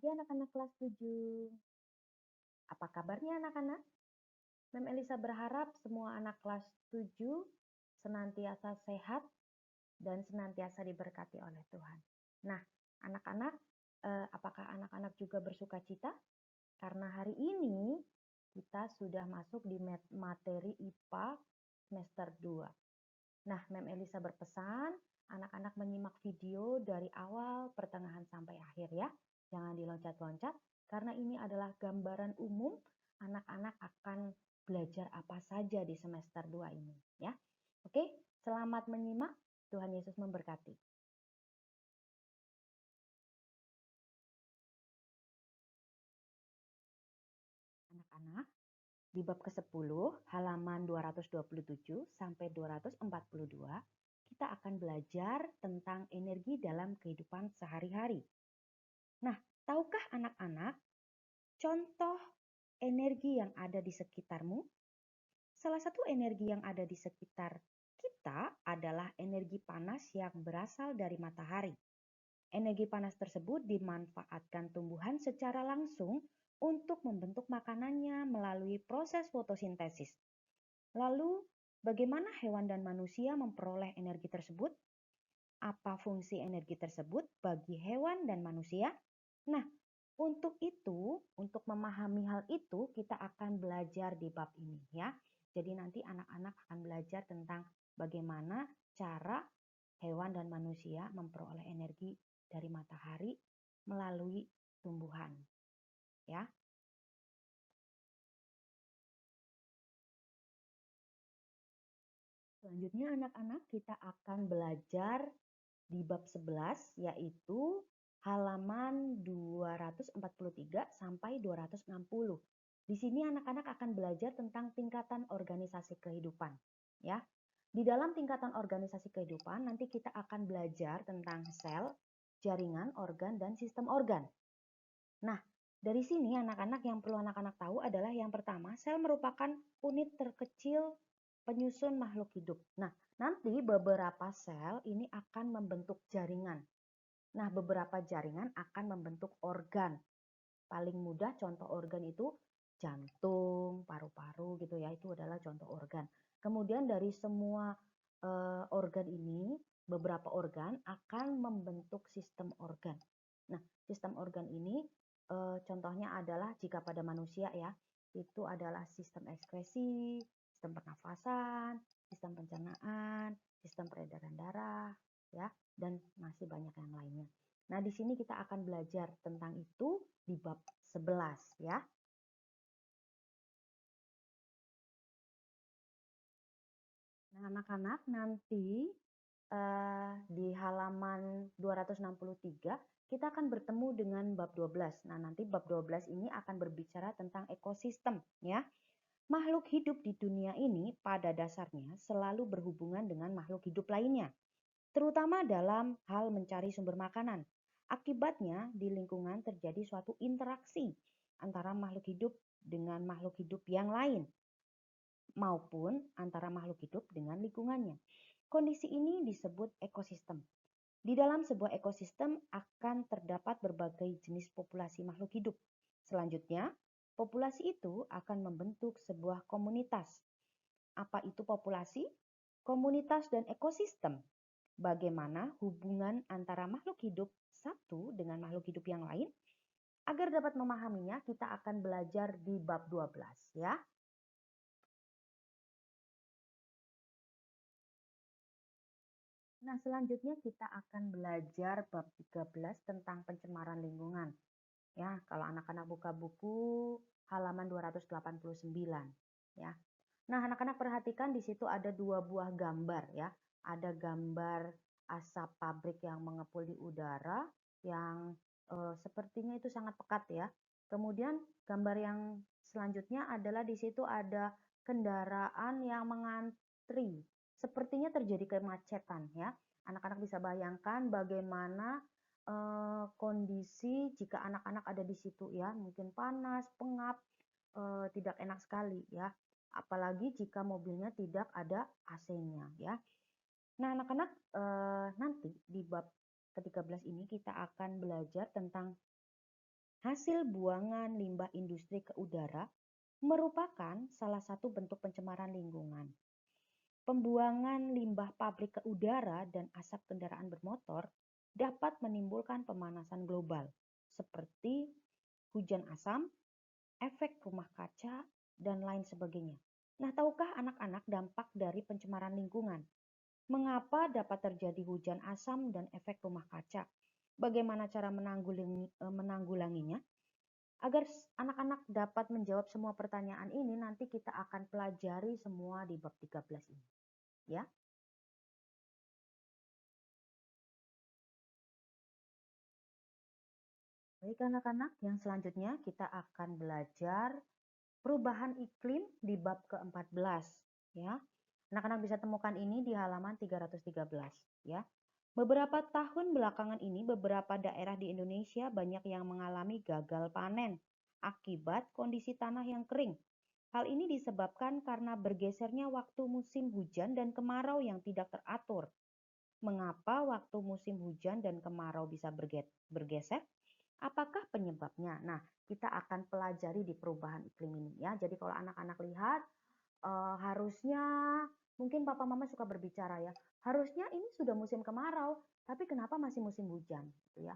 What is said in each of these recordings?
pagi anak-anak kelas 7. Apa kabarnya anak-anak? Mem Elisa berharap semua anak kelas 7 senantiasa sehat dan senantiasa diberkati oleh Tuhan. Nah, anak-anak, apakah anak-anak juga bersuka cita? Karena hari ini kita sudah masuk di materi IPA semester 2. Nah, Mem Elisa berpesan anak-anak menyimak video dari awal, pertengahan, sampai akhir ya. Jangan diloncat-loncat, karena ini adalah gambaran umum anak-anak akan belajar apa saja di semester 2 ini ya. Oke, selamat menyimak. Tuhan Yesus memberkati. Anak-anak, di bab ke-10 halaman 227 sampai 242 kita akan belajar tentang energi dalam kehidupan sehari-hari. Nah, tahukah anak-anak contoh energi yang ada di sekitarmu? Salah satu energi yang ada di sekitar kita adalah energi panas yang berasal dari matahari. Energi panas tersebut dimanfaatkan tumbuhan secara langsung untuk membentuk makanannya melalui proses fotosintesis. Lalu, bagaimana hewan dan manusia memperoleh energi tersebut? Apa fungsi energi tersebut bagi hewan dan manusia? Nah, untuk itu, untuk memahami hal itu, kita akan belajar di bab ini ya. Jadi nanti anak-anak akan belajar tentang bagaimana cara hewan dan manusia memperoleh energi dari matahari melalui tumbuhan. Ya. Selanjutnya anak-anak kita akan belajar di bab 11 yaitu halaman 243 sampai 260. Di sini anak-anak akan belajar tentang tingkatan organisasi kehidupan, ya. Di dalam tingkatan organisasi kehidupan nanti kita akan belajar tentang sel, jaringan, organ, dan sistem organ. Nah, dari sini anak-anak yang perlu anak-anak tahu adalah yang pertama, sel merupakan unit terkecil penyusun makhluk hidup. Nah, nanti beberapa sel ini akan membentuk jaringan. Nah, beberapa jaringan akan membentuk organ. Paling mudah contoh organ itu jantung, paru-paru gitu ya, itu adalah contoh organ. Kemudian dari semua organ ini, beberapa organ akan membentuk sistem organ. Nah, sistem organ ini contohnya adalah jika pada manusia ya, itu adalah sistem ekskresi, sistem pernafasan, sistem pencernaan, sistem peredaran darah, ya, dan masih banyak yang lainnya. Nah, di sini kita akan belajar tentang itu di bab 11 ya. Nah, anak-anak nanti di halaman 263 kita akan bertemu dengan bab 12. Nah, nanti bab 12 ini akan berbicara tentang ekosistem ya. Makhluk hidup di dunia ini pada dasarnya selalu berhubungan dengan makhluk hidup lainnya, terutama dalam hal mencari sumber makanan. Akibatnya di lingkungan terjadi suatu interaksi antara makhluk hidup dengan makhluk hidup yang lain maupun antara makhluk hidup dengan lingkungannya. Kondisi ini disebut ekosistem. Di dalam sebuah ekosistem akan terdapat berbagai jenis populasi makhluk hidup. Selanjutnya, populasi itu akan membentuk sebuah komunitas. Apa itu populasi? Komunitas dan ekosistem. Bagaimana hubungan antara makhluk hidup satu dengan makhluk hidup yang lain? Agar dapat memahaminya, kita akan belajar di bab 12 ya. Nah, selanjutnya kita akan belajar bab 13 tentang pencemaran lingkungan. Ya, kalau anak-anak buka buku halaman 289 ya. Nah, anak-anak perhatikan di situ ada dua buah gambar ya. Ada gambar asap pabrik yang mengepul di udara yang sepertinya itu sangat pekat ya. Kemudian gambar yang selanjutnya adalah di situ ada kendaraan yang mengantri. Sepertinya terjadi kemacetan ya. Anak-anak bisa bayangkan bagaimana kondisi jika anak-anak ada di situ ya, mungkin panas, pengap, tidak enak sekali ya. Apalagi jika mobilnya tidak ada AC-nya ya. Nah, anak-anak nanti di bab ke-13 ini kita akan belajar tentang Hasil buangan limbah industri ke udara merupakan salah satu bentuk pencemaran lingkungan. Pembuangan limbah pabrik ke udara dan asap kendaraan bermotor dapat menimbulkan pemanasan global, seperti hujan asam, efek rumah kaca, dan lain sebagainya. Nah, tahukah anak-anak dampak dari pencemaran lingkungan? Mengapa dapat terjadi hujan asam dan efek rumah kaca? Bagaimana cara menanggulanginya? Agar anak-anak dapat menjawab semua pertanyaan ini, nanti kita akan pelajari semua di bab 13 ini. Ya. Baik anak-anak, yang selanjutnya kita akan belajar perubahan iklim di bab ke-14. Ya. Anak-anak bisa temukan ini di halaman 313. Ya. Beberapa tahun belakangan ini, beberapa daerah di Indonesia banyak yang mengalami gagal panen akibat kondisi tanah yang kering. Hal ini disebabkan karena bergesernya waktu musim hujan dan kemarau yang tidak teratur. Mengapa waktu musim hujan dan kemarau bisa bergeser? Apakah penyebabnya? Nah, kita akan pelajari di perubahan iklim ini ya. Jadi kalau anak-anak lihat, harusnya mungkin papa mama suka berbicara ya. Harusnya ini sudah musim kemarau, tapi kenapa masih musim hujan gitu ya.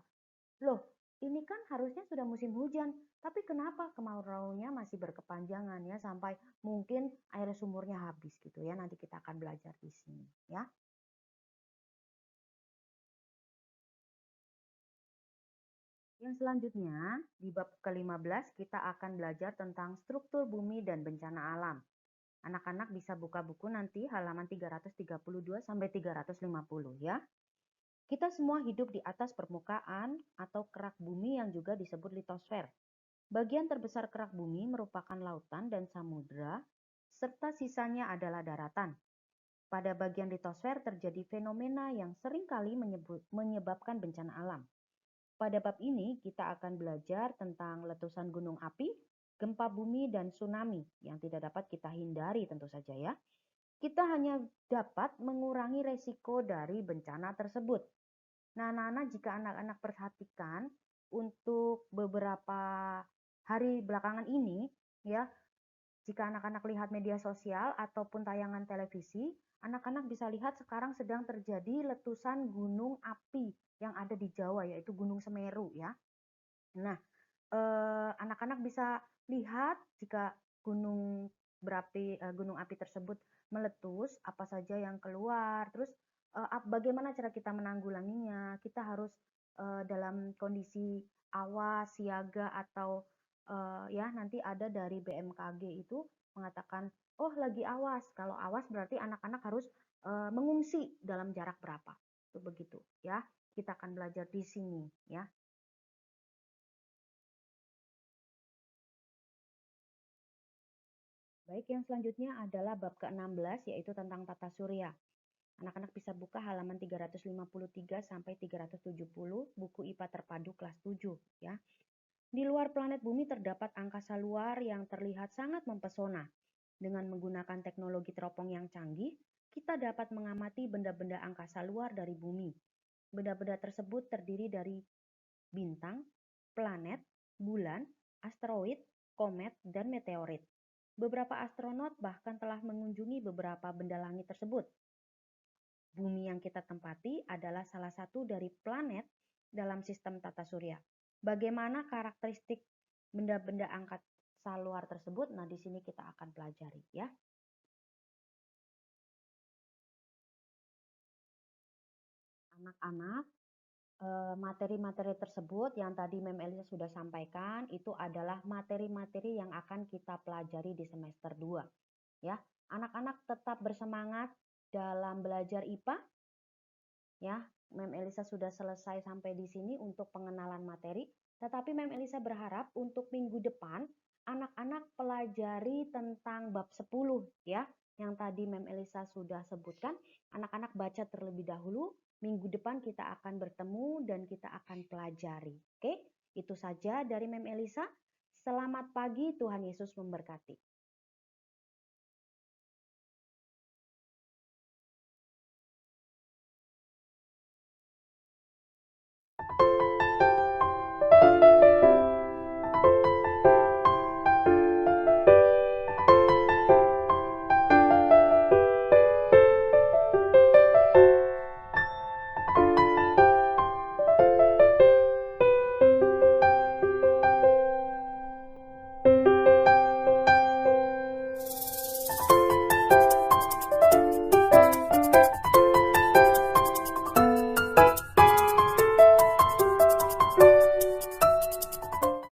Loh, ini kan harusnya sudah musim hujan, tapi kenapa kemaraunya masih berkepanjangan ya sampai mungkin air sumurnya habis gitu ya. Nanti kita akan belajar di sini ya. Yang selanjutnya, di bab ke-15 kita akan belajar tentang struktur bumi dan bencana alam. Anak-anak bisa buka buku nanti halaman 332 sampai 350 ya. Kita semua hidup di atas permukaan atau kerak bumi yang juga disebut litosfer. Bagian terbesar kerak bumi merupakan lautan dan samudera, serta sisanya adalah daratan. Pada bagian litosfer terjadi fenomena yang seringkali menyebabkan bencana alam. Pada bab ini kita akan belajar tentang letusan gunung api, gempa bumi, dan tsunami yang tidak dapat kita hindari tentu saja ya. Kita hanya dapat mengurangi resiko dari bencana tersebut. Nah, anak-anak, jika anak-anak perhatikan untuk beberapa hari belakangan ini ya, jika anak-anak lihat media sosial ataupun tayangan televisi, anak-anak bisa lihat sekarang sedang terjadi letusan gunung api yang ada di Jawa, yaitu Gunung Semeru ya. Nah, anak-anak bisa lihat jika gunung api tersebut meletus, apa saja yang keluar, terus bagaimana cara kita menanggulanginya. Kita harus dalam kondisi awas, siaga, atau ya nanti ada dari BMKG itu mengatakan, oh lagi awas. Kalau awas berarti anak-anak harus mengungsi dalam jarak berapa. Itu begitu ya. Kita akan belajar di sini ya. Baik, yang selanjutnya adalah bab ke-16 yaitu tentang tata surya. Anak-anak bisa buka halaman 353 sampai 370 buku IPA terpadu kelas 7 ya. Di luar planet bumi terdapat angkasa luar yang terlihat sangat mempesona. Dengan menggunakan teknologi teropong yang canggih, kita dapat mengamati benda-benda angkasa luar dari bumi. Benda-benda tersebut terdiri dari bintang, planet, bulan, asteroid, komet, dan meteorit. Beberapa astronot bahkan telah mengunjungi beberapa benda langit tersebut. Bumi yang kita tempati adalah salah satu dari planet dalam sistem tata surya. Bagaimana karakteristik benda-benda angkasa luar tersebut? Nah, di sini kita akan pelajari ya. Anak-anak, materi-materi tersebut yang tadi Mem Elisa sudah sampaikan itu adalah materi-materi yang akan kita pelajari di semester 2 ya. Anak-anak tetap bersemangat dalam belajar IPA ya. Mem Elisa sudah selesai sampai di sini untuk pengenalan materi, tetapi Mem Elisa berharap untuk minggu depan anak-anak pelajari tentang bab 10 ya. Yang tadi Mem Elisa sudah sebutkan, anak-anak baca terlebih dahulu. Minggu depan kita akan bertemu dan kita akan pelajari. Oke, itu saja dari Mem Elisa. Selamat pagi, Tuhan Yesus memberkati.